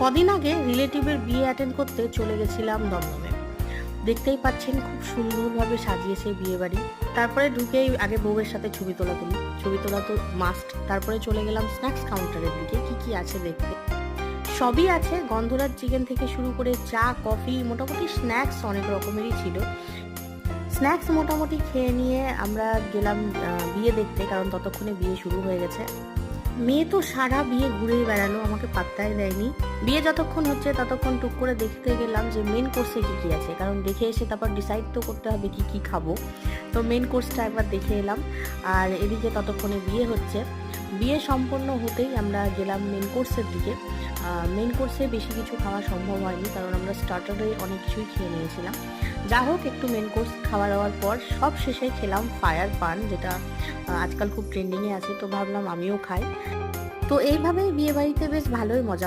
কদিন আগে রিলেটিভের বিয়ে অ্যাটেন্ড করতে চলে গেছিলাম দমদমে। দেখতেই পাচ্ছেন খুব সুন্দরভাবে সাজিয়েছে বিয়ে বাড়ি। তারপরে ঢুকেই আগে বউয়ের সাথে ছবি তোলা তো মাস্ট। তারপরে চলে গেলাম স্ন্যাক্স কাউন্টারের দিকে, কি কি আছে দেখতে। সবই আছে, গন্ধরাজ চিকেন থেকে শুরু করে চা, কফি, মোটামুটি স্ন্যাক্স অনেক রকমেরই ছিল। স্ন্যাক্স মোটামুটি খেয়ে নিয়ে আমরা গেলাম বিয়ে দেখতে, কারণ ততক্ষণে বিয়ে শুরু হয়ে গেছে। মেয়ে তো সারা বিয়ে ঘুরেই বেড়ালো, আমাকে পাত্তাই দেয়নি। বিয়ে যতক্ষণ হচ্ছে ততক্ষণ টুক করে দেখতে গেলাম যে মেন কোর্সে কি কি আছে, কারণ দেখে এসে তারপর ডিসাইড তো করতে হবে কি কি খাবো। তো মেন কোর্সটা একবার দেখে এলাম, আর এদিকে ততক্ষণে বিয়ে হচ্ছে। বিয়ে সম্পন্ন হতেই আমরা গেলাম মেন কোর্সের দিকে। মেন কোর্সে বেশি কিছু খাওয়া সম্ভব হয়নি, কারণ আমরা স্টার্টারে অনেক কিছুই খেয়ে নিয়েছিলাম। যা হোক, একটু মেন কোর্স খাওয়া দাওয়ার পর সব শেষে খেলাম ফায়ার পান, যেটা আজকাল খুব ট্রেন্ডিংয়ে আছে, তো ভাবলাম আমিও খাই। তো এইভাবেই বিয়ে বাড়িতে বেশ ভালোই মজা হলো।